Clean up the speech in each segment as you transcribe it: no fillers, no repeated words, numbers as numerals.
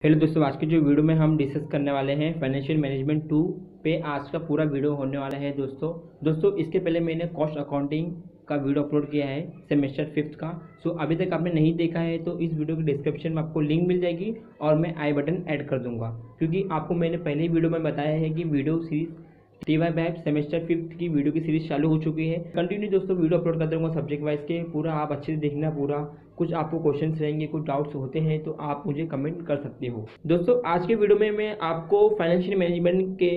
Hello दोस्तों, आज की जो वीडियो में हम डिस्कस करने वाले हैं फाइनेंशियल मैनेजमेंट 2 पे आज का पूरा वीडियो होने वाला है। दोस्तों इसके पहले मैंने कॉस्ट अकाउंटिंग का वीडियो अपलोड किया है सेमेस्टर 5th का। सो अभी तक आपने नहीं देखा है तो इस वीडियो के डिस्क्रिप्शन में आपको लिंक मिल जाएगी और मैं आई बटन ऐड कर दूंगा, क्योंकि आपको मैंने पहले ही वीडियो में बताया है कि video series T Y batch semester 5th की वीडियो की सीरीज चालू हो चुकी है। कंटिन्यू दोस्तों वीडियो अपलोड कर दूंगा सब्जेक्ट वाइज के, पूरा आप अच्छे से देखना पूरा। कुछ आपको क्वेश्चंस रहेंगे, कुछ डाउट्स होते हैं तो आप मुझे कमेंट कर सकते हो। दोस्तों आज के वीडियो में मैं आपको फाइनेंशियल मैनेजमेंट के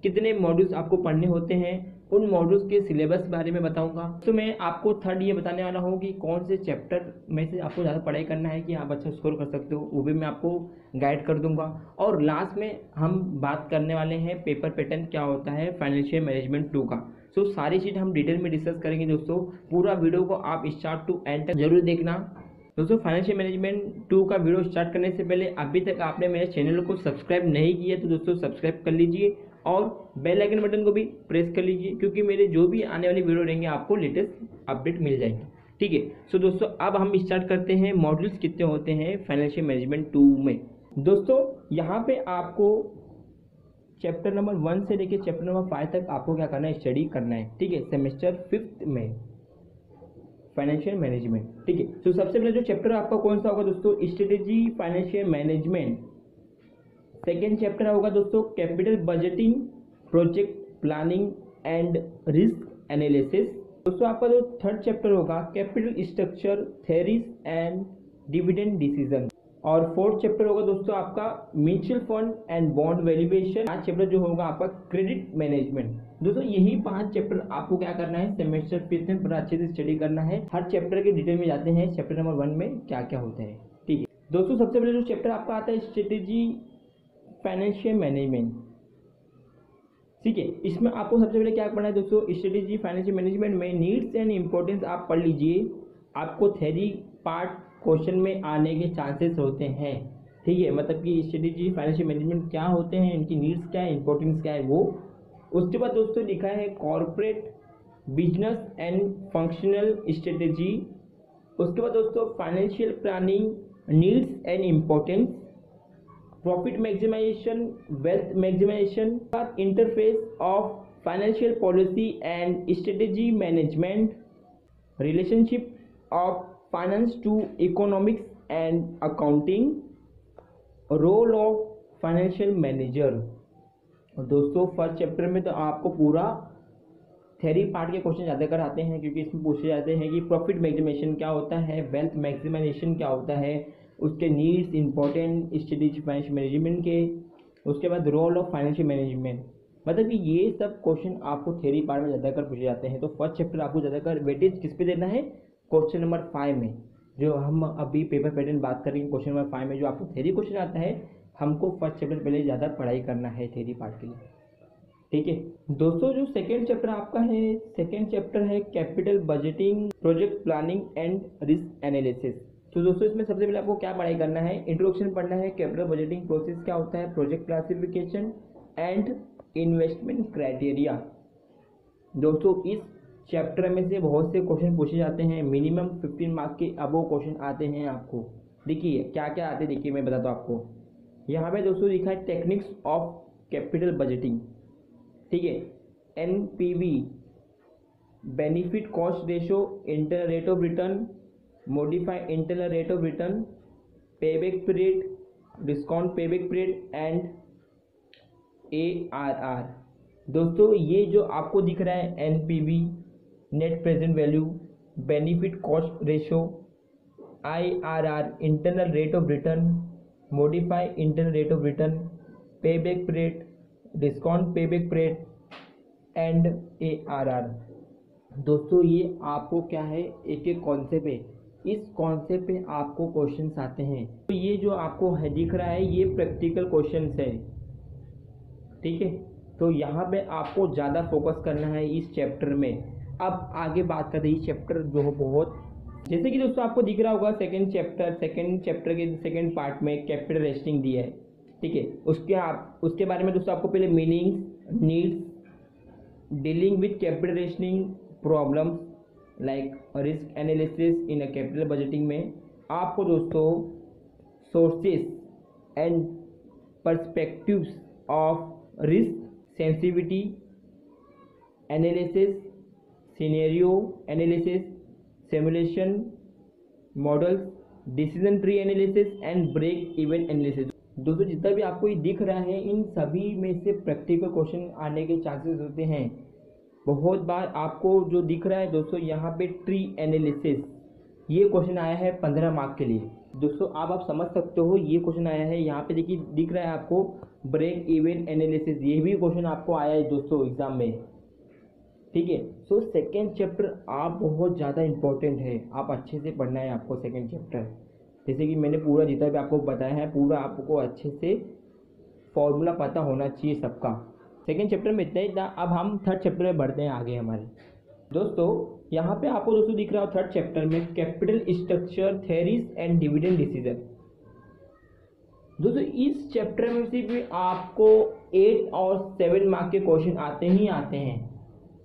कितने मॉड्यूल्स आपको पढ़ने होते हैं, उन मॉड्यूल्स के सिलेबस के बारे में बताऊंगा। तो मैं आपको थर्ड ये बताने वाला हूँ कि कौन से चैप्टर में से आपको ज़्यादा पढ़ाई करना है कि आप अच्छा स्कोर कर सकते हो, वो भी मैं आपको गाइड कर दूंगा। और लास्ट में हम बात करने वाले हैं पेपर पैटर्न क्या होता है फाइनेंशियल मैनेजमेंट 2 का। सो सारी चीज़ हम डिटेल में डिस्कस करेंगे दोस्तों। पूरा वीडियो को आप स्टार्ट टू एंड तक जरूर देखना। दोस्तों फाइनेंशियल मैनेजमेंट 2 का वीडियो स्टार्ट करने से पहले अभी तक आपने मेरे चैनल को सब्सक्राइब नहीं किया तो दोस्तों सब्सक्राइब कर लीजिए और बेल आइकन बटन को भी प्रेस कर लीजिए, क्योंकि मेरे जो भी आने वाली वीडियो रहेंगे आपको लेटेस्ट अपडेट मिल जाएंगे। ठीक है। सो दोस्तों अब हम स्टार्ट करते हैं। मॉड्यूल्स कितने होते हैं फाइनेंशियल मैनेजमेंट 2 में। दोस्तों यहाँ पे आपको चैप्टर नंबर 1 से लेकर चैप्टर नंबर 5 तक आपको क्या करना है, स्टडी करना है। ठीक है, सेमेस्टर 5th में फाइनेंशियल मैनेजमेंट। ठीक है। तो सबसे पहले जो चैप्टर आपका कौन सा होगा दोस्तों, strategy financial management. Second chapter होगा दोस्तों capital budgeting, project planning and risk analysis. दोस्तों आपका जो थर्ड चैप्टर होगा capital structure theories and dividend decision. और फोर्थ चैप्टर होगा दोस्तों आपका mutual fund and bond valuation. पांच चैप्टर जो होगा आपका क्रेडिट मैनेजमेंट। दोस्तों यही 5 चैप्टर आपको क्या करना है, सेमेस्टर 5 में पूरा अच्छे से स्टडी करना है। हर चैप्टर के डिटेल में जाते हैं चैप्टर नंबर 1 में क्या क्या होता है। ठीक है दोस्तों, सबसे पहले जो चैप्टर आपका आता है स्ट्रेटेजी फाइनेंशियल मैनेजमेंट। ठीक है, इसमें आपको सबसे पहले क्या पढ़ना है दोस्तों, स्ट्रेटेजी फाइनेंशियल मैनेजमेंट में नीड्स एंड इम्पोर्टेंस आप पढ़ लीजिए। आपको थ्योरी पार्ट क्वेश्चन में आने के चांसेस होते हैं। ठीक है, मतलब कि स्ट्रेटेजी फाइनेंशियल मैनेजमेंट क्या होते हैं, इनकी नीड्स क्या है, इंपॉर्टेंस क्या है वो। उसके बाद दोस्तों लिखा है corporate business and functional strategy. उसके बाद दोस्तों financial planning needs and importance, profit maximisation, wealth maximisation, interface of financial policy and strategy management, relationship of finance to economics and accounting, role of financial manager. दोस्तों first chapter में तो आपको पूरा theory part के question ज़्यादातर आते हैं, क्योंकि इसमें पूछे जाते हैं कि प्रॉफिट मैक्सिमाइजेशन क्या होता है, वेल्थ मैक्सिमाइजेशन क्या होता है, उसके needs important strategy financial management के। उसके बाद रोल ऑफ फाइनेंशियल मैनेजमेंट, मतलब कि ये सब क्वेश्चन आपको थ्योरी पार्ट में ज़्यादातर पूछे जाते हैं। तो फर्स्ट चैप्टर आपको ज़्यादातर वेटेज किस पे देना है, क्वेश्चन नंबर 5 में। जो हम अभी पेपर पैटर्न बात करेंगे क्वेश्चन नंबर 5 में जो आपको थ्योरी क्वेश्चन आता है, हमको फर्स्ट चैप्टर पहले ज़्यादा पढ़ाई करना है थ्योरी पार्ट के लिए। ठीक है दोस्तों, जो सेकेंड चैप्टर आपका है, सेकेंड चैप्टर है capital budgeting, project planning and risk analysis. तो दोस्तों इसमें सबसे पहले आपको क्या पढ़ाई करना है, इंट्रोडक्शन पढ़ना है, कैपिटल बजटिंग प्रोसेस क्या होता है, project classification and investment criteria. दोस्तों इस चैप्टर में से बहुत से क्वेश्चन पूछे जाते हैं, मिनिमम 15 मार्क्स के अबव क्वेश्चन आते हैं आपको। देखिए क्या क्या आते हैं, देखिए मैं बताता हूँ आपको। यहाँ पे दोस्तों लिखा है टेक्निक्स ऑफ कैपिटल बजटिंग। ठीक है, NPV, benefit cost ratio, internal rate of return, modify internal rate of return, payback period, discount payback period and ARR। दोस्तों ये जो आपको दिख रहा है NPV, net present value, benefit cost ratio, IRR internal rate of return, modify internal rate of return, payback period, discount payback period and ARR। दोस्तों ये आपको क्या है, एक एक कॉन्सेप्ट है, इस कॉन्सेप्ट पे आपको क्वेश्चंस आते हैं। तो ये जो आपको है दिख रहा है ये प्रैक्टिकल क्वेश्चंस है। ठीक है, तो यहाँ पे आपको ज़्यादा फोकस करना है इस चैप्टर में। अब आगे बात करते हैं इस चैप्टर जो हो बहुत, जैसे कि दोस्तों आपको दिख रहा होगा सेकंड चैप्टर के सेकंड पार्ट में कैपिटल रेशनिंग दिया है। ठीक है, उसके बारे में दोस्तों आपको पहले meanings, needs, dealing with capital rationing problems like risk analysis in a capital budgeting में आपको दोस्तों sources and perspectives of risk, sensitivity analysis, scenario analysis, simulation models, decision tree analysis and break even analysis. दोस्तों जितना भी आपको ये दिख रहा है इन सभी में से प्रैक्टिकल क्वेश्चन आने के चांसेस होते हैं। बहुत बार आपको जो दिख रहा है दोस्तों यहाँ पे ट्री एनालिसिस, ये क्वेश्चन आया है 15 मार्क के लिए। दोस्तों आप समझ सकते हो ये क्वेश्चन आया है। यहाँ पे देखिए दिख रहा है आपको ब्रेक इवन एनालिसिस, ये भी क्वेश्चन आपको आया है दोस्तों एग्जाम में। ठीक है, सो सेकेंड चैप्टर आप बहुत ज़्यादा इंपॉर्टेंट है, आप अच्छे से पढ़ना है आपको सेकेंड चैप्टर। जैसे कि मैंने पूरा जितना भी आपको बताया है पूरा आपको अच्छे से फॉर्मूला पता होना चाहिए सबका। सेकेंड चैप्टर में इतना ही था। अब हम थर्ड चैप्टर में बढ़ते हैं आगे हमारे। दोस्तों यहाँ पे आपको दोस्तों दिख रहा हो थर्ड चैप्टर में capital structure theories and dividend decision. दोस्तों इस चैप्टर में से भी आपको 8 और 7 मार्क के क्वेश्चन आते ही आते हैं।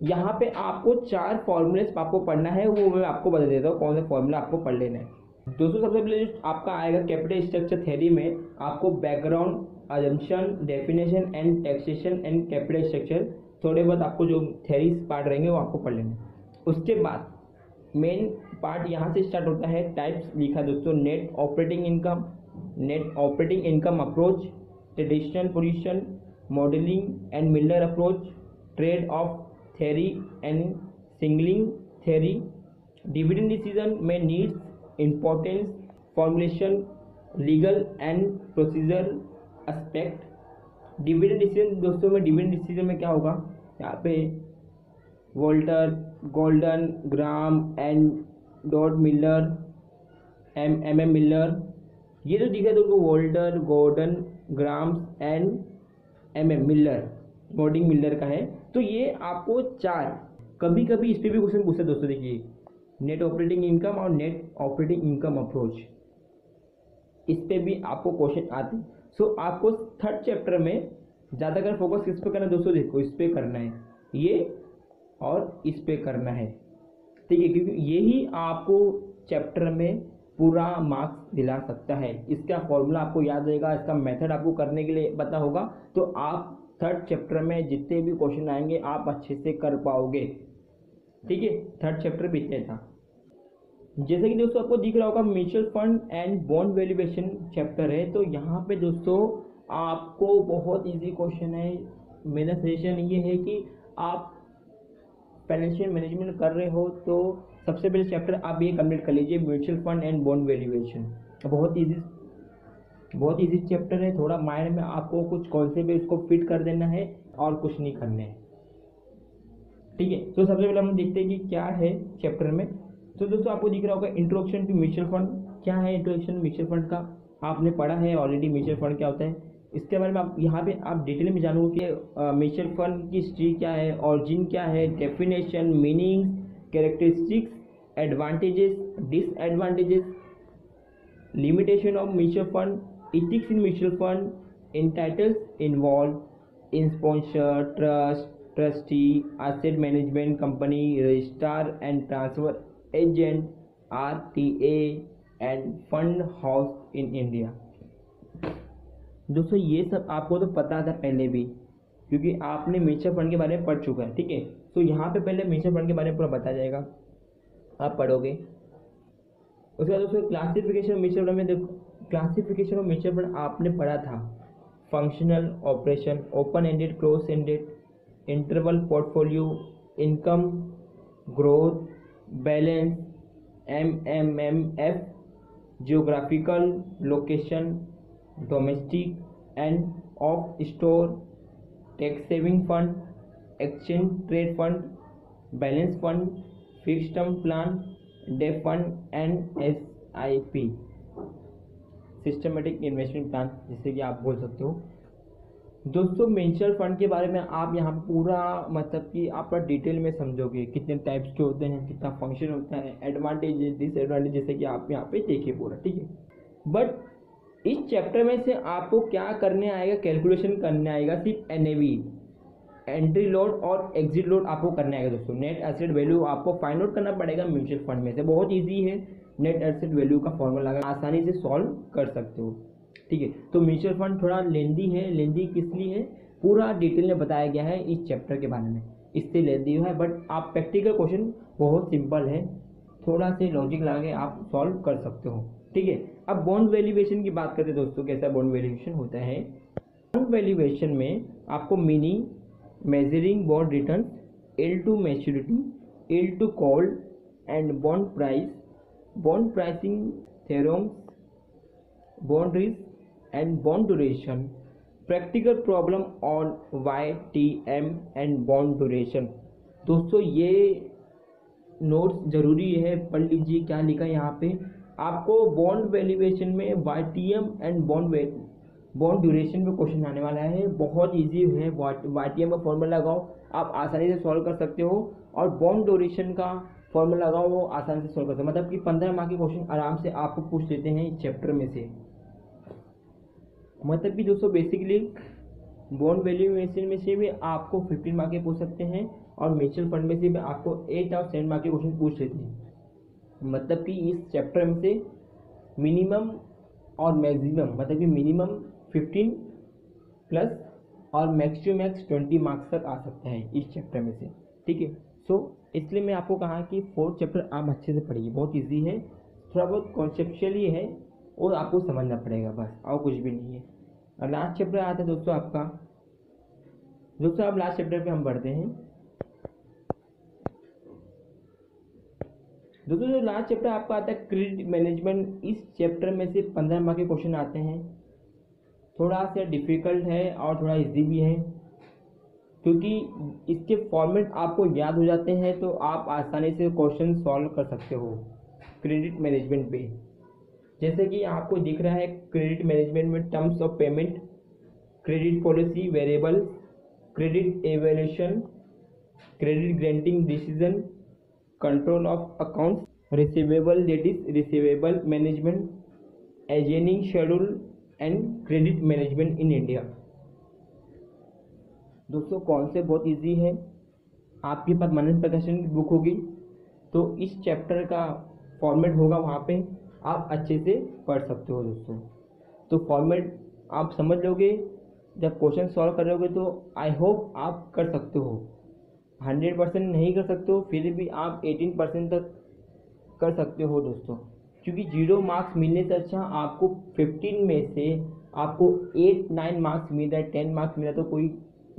यहाँ पे आपको 4 फॉर्मूलेस आपको पढ़ना है, वो मैं आपको बता देता हूँ कौन सा फॉर्मूला आपको पढ़ लेना है। दोस्तों सबसे पहले जो आपका आएगा कैपिटल स्ट्रक्चर थ्योरी में आपको background, assumption, definition and taxation and capital structure, थोड़े बहुत आपको जो थ्योरीज पार्ट रहेंगे वो आपको पढ़ लेना है। उसके बाद मेन पार्ट यहाँ से स्टार्ट होता है। टाइप्स लिखा दोस्तों, net operating income, net operating income approach, traditional position, Modigliani and Miller approach, trade off theory and signalling theory, dividend decision में needs, importance, formulation, legal and procedure aspect. Dividend decision दोस्तों में dividend decision में क्या होगा, यहाँ पे Walter, Gordon, Graham and Dodd Miller, M Miller, ये जो दिखा दोस्तों Walter, Gordon, Grahams and M Miller, मॉडिंग मिलर का है। तो ये आपको 4 कभी कभी इस पर भी क्वेश्चन पूछते दोस्तों। देखिए नेट ऑपरेटिंग इनकम और नेट ऑपरेटिंग इनकम अप्रोच, इस पे भी आपको क्वेश्चन आते। सो आपको थर्ड चैप्टर में ज़्यादातर फोकस किस पे करना है दोस्तों, देखो इस पे करना है, ये और इस पे करना है। ठीक है, क्योंकि यही आपको चैप्टर में पूरा मार्क्स दिला सकता है। इसका फॉर्मूला आपको याद रहेगा, इसका मेथड आपको करने के लिए पता होगा, तो आप थर्ड चैप्टर में जितने भी क्वेश्चन आएंगे आप अच्छे से कर पाओगे। ठीक है, थर्ड चैप्टर भी इतना था। जैसे कि दोस्तों आपको दिख रहा होगा mutual fund and bond valuation chapter है। तो यहाँ पे दोस्तों आपको बहुत इजी क्वेश्चन है। मेरा सजेशन ये है कि आप फाइनेंशियल मैनेजमेंट कर रहे हो तो सबसे पहले चैप्टर आप ये कंप्लीट कर लीजिए, mutual fund and bond valuation. बहुत इजी चैप्टर है। थोड़ा माइंड में आपको कुछ कॉन्सेप्ट है उसको फिट कर देना है और कुछ नहीं करना है। ठीक है, तो सबसे पहले हम देखते हैं कि क्या है चैप्टर में। तो दोस्तों आपको दिख रहा होगा इंट्रोडक्शन टू म्यूचुअल फंड। क्या है इंट्रोडक्शन म्यूचुअल फंड का, आपने पढ़ा है ऑलरेडी म्यूचुअल फंड क्या होता है। इसके बारे में आप यहाँ पे आप डिटेल में जानोगे कि म्यूचुअल फंड की हिस्ट्री क्या है, ऑरिजिन क्या है, definition, meaning, characteristics, advantages, disadvantages, limitation of mutual fund, ethics in mutual fund, entitles involved in sponsor, trust, trustee, asset management company, registrar and transfer agent, RTA and fund house in India। दोस्तों ये सब आपको तो पता था पहले भी, क्योंकि आपने म्यूचुअल फंड के बारे में पढ़ चुका है। ठीक है, तो यहाँ पे पहले म्यूचुअल फंड के बारे में पूरा बताया जाएगा, आप पढ़ोगे। उसके बाद दोस्तों क्लासिफिकेशन म्यूचुअल फंड में देखो, क्लासिफिकेशन ऑफ म्यूचुअल फंड आपने पढ़ा था, functional, operation, open ended, close ended, interval portfolio, income, growth, balance, MMF, geographical location, domestic and off store, tax saving fund, exchange trade fund, balance fund, fixed term plan, debt fund and SIP, systematic investment plan जिसे कि आप बोल सकते हो। दोस्तों mutual fund के बारे में आप यहाँ पूरा मतलब कि आप डिटेल में समझोगे, कितने टाइप्स के होते हैं, कितना फंक्शन होता है, एडवांटेज, डिसएडवांटेज, जैसे कि आप यहाँ पे देखिए पूरा। ठीक है, बट इस चैप्टर में से आपको क्या करने आएगा, कैलकुलेशन करने आएगा, सिर्फ NAV, एंट्री लोड और एग्जिट लोड आपको करने आएगा। दोस्तों नेट एसेट वैल्यू आपको फाइंड आउट करना पड़ेगा म्यूचुअल फंड में से, बहुत ईजी है। नेट एसेट वैल्यू का फॉर्मूला आसानी से सॉल्व कर सकते हो। ठीक है। तो म्यूचुअल फंड थोड़ा लेंदी है, लेंदी किस लिए है, पूरा डिटेल में बताया गया है इस चैप्टर के बारे में, इससे लेंदी है। बट आप प्रैक्टिकल क्वेश्चन बहुत सिंपल है, थोड़ा से लॉजिक लगा के आप सॉल्व कर सकते हो। ठीक है। अब बॉन्ड वैल्यूएशन की बात करते हैं दोस्तों, कैसा बॉन्ड वैल्यूएशन होता है। बॉन्ड वैल्यूएशन में आपको meaning, measuring bond return, L two maturity, L two call and bond price, bond pricing theorems, bond risk and bond duration, practical problem on YTM and bond duration. दोस्तों ये notes जरूरी है, पढ़ लीजिए क्या लिखा है यहाँ पे। आपको बॉन्ड वैल्यूएशन में YTM एंड बॉन्ड ड्यूरेशन पे क्वेश्चन आने वाला है, बहुत इजी है। YTM का फॉर्मूला लगाओ, आप आसानी से सॉल्व कर सकते हो, और बॉन्ड ड्यूरेशन का फॉर्मूला लगाओ, वो आसानी से सॉल्व कर सकते हो। मतलब कि 15 मार्क के क्वेश्चन आराम से आपको पूछ लेते हैं इस चैप्टर में से। मतलब कि दोस्तों बेसिकली बॉन्ड वैल्यूएशन में से भी आपको 15 मार्क के पूछ सकते हैं, और म्यूचुअल फंड में से भी आपको 8 और 7 मार्क के क्वेश्चन पूछ लेते हैं। मतलब कि इस चैप्टर में से मिनिमम और मैक्सिमम, मतलब कि मिनिमम 15 प्लस और मैक्स टू मैक्स 20 मार्क्स तक आ सकते हैं इस चैप्टर में से। ठीक है। सो इसलिए मैं आपको कहा कि 4th चैप्टर आप अच्छे से पढ़िए, बहुत ईजी है, थोड़ा बहुत कॉन्सेप्चुअली है और आपको समझना पड़ेगा बस, और कुछ भी नहीं है। और लास्ट चैप्टर आता है दोस्तों आपका, दोस्तों अब लास्ट चैप्टर पे हम बढ़ते हैं। दोस्तों जो लास्ट चैप्टर आपका आता है क्रेडिट मैनेजमेंट, इस चैप्टर में से 15 मार्क के क्वेश्चन आते हैं। थोड़ा सा डिफिकल्ट है और थोड़ा इजी भी है, क्योंकि इसके फॉर्मेट आपको याद हो जाते हैं तो आप आसानी से क्वेश्चन सॉल्व कर सकते हो क्रेडिट मैनेजमेंट पे। जैसे कि आपको दिख रहा है क्रेडिट मैनेजमेंट में terms of payment, credit policy, variable, credit evaluation, credit granting decision, control of accounts, receivable debt is receivable management, ageing schedule and credit management in India. दोस्तों कॉन्सेप्ट बहुत इजी है, आपके पास मनन प्रकाशन की बुक होगी तो इस चैप्टर का फॉर्मेट होगा, वहाँ पे आप अच्छे से पढ़ सकते हो दोस्तों। तो फॉर्मेट आप समझ लोगे, जब क्वेश्चन सॉल्व कर लोगे तो आई होप आप कर सकते हो। 100% नहीं कर सकते हो, फिर भी आप 18% तक कर सकते हो दोस्तों, क्योंकि 0 मार्क्स मिलने से अच्छा आपको 15 में से आपको 8-9 मार्क्स मिल रहा है, 10 मार्क्स मिल रहा है, तो कोई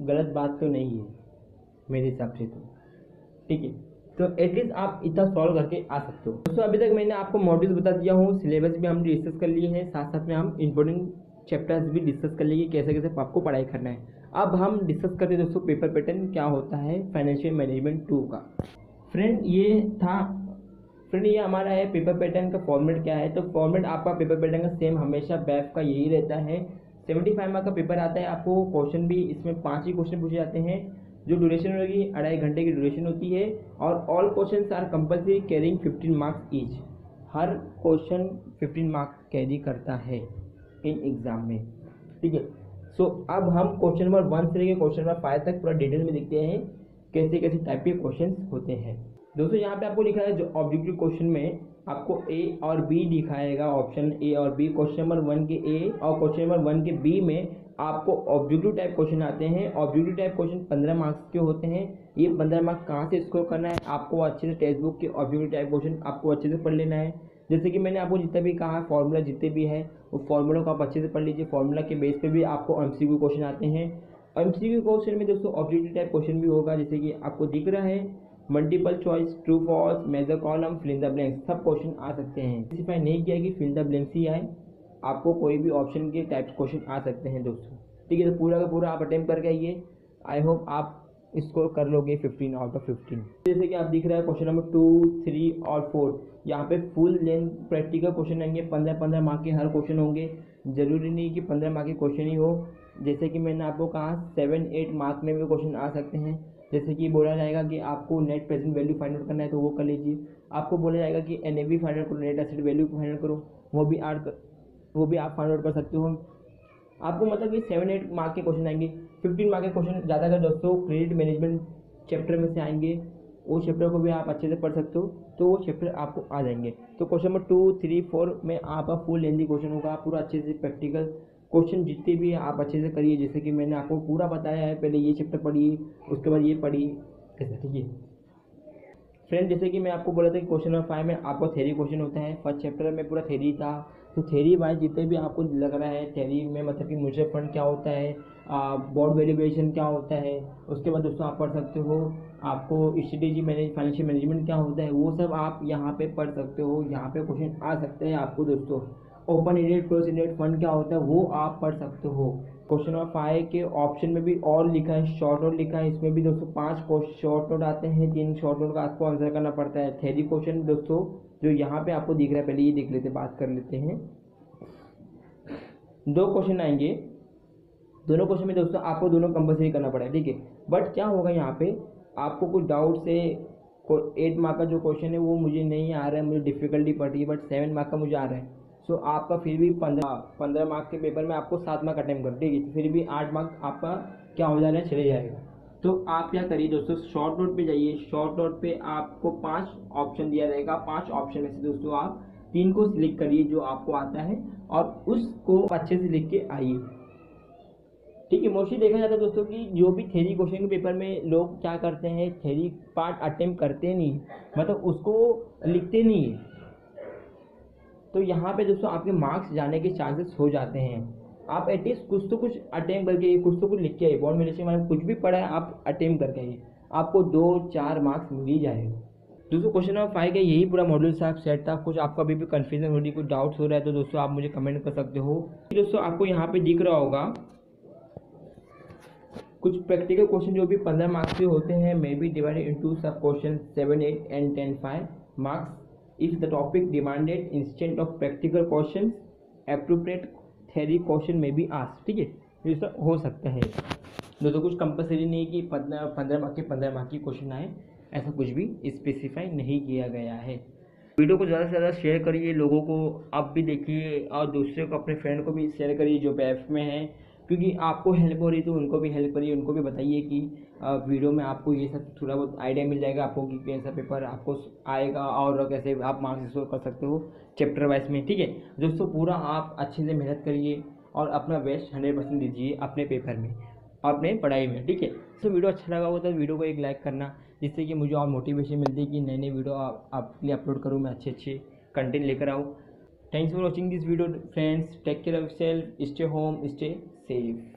गलत बात तो नहीं है मेरे हिसाब से तो। ठीक है। तो एटलीस्ट आप इतना सॉल्व करके आ सकते हो दोस्तों। अभी तक मैंने आपको मॉड्यूल्स बता दिया हूँ, सिलेबस भी हम डिस्कस कर लिए हैं, साथ साथ में हम इंपॉर्टेंट चैप्टर्स भी डिस्कस कर लिए कैसे कैसे आपको पढ़ाई करना है। अब हम डिस्कस करते हैं दोस्तों पेपर पैटर्न क्या होता है फाइनेंशियल मैनेजमेंट 2 का। फ्रेंड ये हमारा है पेपर पैटर्न का फॉर्मेट क्या है। तो फॉर्मेट आपका पेपर पैटर्न का सेम हमेशा बैफ का यही रहता है। 75 मार्क का पेपर आता है, आपको क्वेश्चन भी इसमें 5 ही क्वेश्चन पूछे जाते हैं, जो ड्यूरेशन होगी 2.5 घंटे की ड्यूरेशन होती है, और all question are compulsory carrying 15 marks each. हर क्वेश्चन 15 मार्क्स कैरी करता है इन एग्जाम में। ठीक है। सो अब हम क्वेश्चन नंबर 1 से लेकर क्वेश्चन नंबर 5 तक पूरा डिटेल में देखते हैं कैसे कैसे टाइप के क्वेश्चन होते हैं। दोस्तों यहाँ पे आपको लिखा है जो ऑब्जेक्टिव क्वेश्चन में आपको A और B दिखाएगा, ऑप्शन A और B। क्वेश्चन नंबर 1 के A और क्वेश्चन नंबर 1 के B में आपको ऑब्जेक्टिव टाइप क्वेश्चन आते हैं। ऑब्जेक्टिव टाइप क्वेश्चन 15 मार्क्स के होते हैं। ये 15 मार्क्स कहाँ से स्कोर करना है, आपको अच्छे से टेक्स्ट बुक के ऑब्जेक्टिव टाइप क्वेश्चन आपको अच्छे से पढ़ लेना है। जैसे कि मैंने आपको जितना भी कहा फॉर्मूला जितने भी है वो फॉर्मूला को आप अच्छे से पढ़ लीजिए। फॉर्मूला के बेस पे भी आपको MCQ क्वेश्चन आते हैं। MCQ क्वेश्चन में दोस्तों ऑब्जेक्टिव टाइप क्वेश्चन भी होगा, जैसे कि आपको दिख रहा है multiple choice, true false, major column, fill in the blanks, सब क्वेश्चन आ सकते हैं। स्पेसिफाई नहीं किया कि फिल इन द ब्लैंक्स ही आए, आपको कोई भी ऑप्शन के टाइप क्वेश्चन आ सकते हैं दोस्तों। ठीक है। तो पूरा का पूरा आप अटेम्प्ट करके आइए, आई होप आप स्कोर कर लोगे 15 आउट ऑफ 15। जैसे कि आप दिख रहा है क्वेश्चन नंबर 2, 3 और 4 यहाँ पे फुल लेंथ प्रैक्टिकल क्वेश्चन आएंगे। 15-15 मार्क के हर क्वेश्चन होंगे, जरूरी नहीं कि 15 मार्क के क्वेश्चन ही हो। जैसे कि मैंने आपको कहा 7-8 मार्क में भी क्वेश्चन आ सकते हैं। जैसे कि बोला जाएगा कि आपको net present value find out करना है तो वो कर लीजिए। आपको बोला जाएगा कि NAV फाइंड आउट करो, net asset value find out करो, वो भी आप फाइंड आउट कर सकते हो। आपको मतलब कि 7-8 मार्क के क्वेश्चन आएंगे। 15 मार्क के क्वेश्चन ज़्यादातर दोस्तों क्रेडिट मैनेजमेंट चैप्टर में से आएंगे, वो चैप्टर को भी आप अच्छे से पढ़ सकते हो, तो वो चैप्टर आपको आ जाएंगे। तो क्वेश्चन नंबर 2, 3, 4 में आपका फुल लेंथी क्वेश्चन होगा, पूरा अच्छे से प्रैक्टिकल क्वेश्चन जितने भी आप अच्छे से करिए, जैसे कि मैंने आपको पूरा बताया है। पहले ये चैप्टर पढ़िए, उसके बाद ये पढ़िए, ऐसा, ठीक है फ्रेंड। जैसे कि मैं आपको बोला था कि क्वेश्चन नंबर 5 में आपको थ्योरी क्वेश्चन होता है। फर्स्ट चैप्टर में पूरा थ्योरी था, तो थ्योरी वाइज जितने भी आपको लग रहा है थ्योरी में, मतलब कि म्यूचुअल फंड क्या होता है, बोर्ड वैल्यूएशन क्या होता है, उसके बाद दोस्तों आप पढ़ सकते हो आपको स्ट्रेटेजी मैनेज फाइनेंशियल मैनेजमेंट क्या होता है, वो सब आप यहाँ पे पढ़ सकते हो। यहाँ पे क्वेश्चन आ सकते हैं आपको दोस्तों। Open ended close ended fund क्या होता है वो आप पढ़ सकते हो। क्वेश्चन नंबर 5 के ऑप्शन में भी और लिखा है, शॉर्ट नोट लिखा है, इसमें भी दोस्तों 5 शॉर्ट नोट आते हैं, 3 शॉर्ट नोट का आपको आंसर करना पड़ता है। थ्योरी क्वेश्चन दोस्तों जो यहाँ पे आपको दिख रहा है, पहले ये देख लेते, बात कर लेते हैं। 2 क्वेश्चन आएंगे, दोनों क्वेश्चन में दोस्तों आपको दोनों कंपलसरी करना पड़ेगा, ठीक है। बट क्या होगा यहाँ पे, आपको कुछ डाउट से 8 मार्क का जो क्वेश्चन है वो मुझे नहीं आ रहा है, मुझे डिफिकल्टी पड़ रही है, बट 7 मार्क का मुझे आ रहा है। सो आपका फिर भी 15 मार्क के पेपर में आपको 7 मार्क अटेम्प्ट कर, ठीक है, तो फिर भी 8 मार्क आपका क्या हो जाएगा, चले जाएगा। तो आप क्या करिए दोस्तों, शॉर्ट नोट पे जाइए। शॉर्ट नोट पे आपको 5 ऑप्शन दिया जाएगा, 5 ऑप्शन में से दोस्तों आप 3 को सिलेक्ट करिए जो आपको आता है, और उसको अच्छे से लिख के आइए, ठीक है। मोस्टली देखा जाता है दोस्तों कि जो भी थ्योरी क्वेश्चन के पेपर में लोग क्या करते हैं, थ्योरी पार्ट अटेम्प्ट करते नहीं, मतलब उसको लिखते नहीं, तो यहाँ पे दोस्तों आपके मार्क्स जाने के चांसेस हो जाते हैं। आप एटलीस्ट कुछ तो कुछ अटेम्प्ट करके, कुछ तो कुछ लिख के आइए, बॉन्ड मिलेशन में कुछ भी पढ़ा है आप अटेम्प्ट करके आइए, आपको 2-4 मार्क्स मिल ही जाएगा। दोस्तों क्वेश्चन नंबर 5 का यही पूरा मॉड्यूल साहब सेट था। कुछ आपको अभी भी कन्फ्यूजन हो रही, कुछ डाउट्स हो रहा है, तो दोस्तों आप मुझे कमेंट कर सकते हो। दोस्तों आपको यहाँ पे दिख रहा होगा कुछ प्रैक्टिकल क्वेश्चन जो भी 15 मार्क्स के होते हैं, मे बी डिवाइडेड इनटू सब question 7, 8 and 10, 5 marks if the topic demanded instant of practical question appropriate theory question में भी आस्क, ठीक है, ये हो सकता है दोस्तों। कुछ कंपलसरी नहीं कि 15 मार्क के 15 मार्क की क्वेश्चन आए, ऐसा कुछ भी स्पेसिफाई नहीं किया गया है। वीडियो को ज़्यादा से ज़्यादा शेयर करिए, लोगों को आप भी देखिए, और दूसरे को, अपने फ्रेंड को भी शेयर करिए जो बैफ में है, क्योंकि आपको हेल्प हो रही तो उनको भी हेल्प करिए, उनको भी बताइए कि वीडियो में आपको ये सब थोड़ा बहुत आइडिया मिल जाएगा आपको कि कैसा पेपर आपको आएगा और कैसे आप मार्क्स स्कोर कर सकते हो चैप्टर वाइज में, ठीक है दोस्तों। पूरा आप अच्छे से मेहनत करिए और अपना बेस्ट 100% दीजिए अपने पेपर में, अपने पढ़ाई में, ठीक है। सो वीडियो अच्छा लगा हो तो वीडियो को एक लाइक करना, जिससे कि मुझे और मोटिवेशन मिलती है कि नई नई वीडियो आपके लिए अपलोड करूँ, मैं अच्छे कंटेंट लेकर आऊँ। Thanks for watching this video friends, take care of yourself, stay home, stay safe.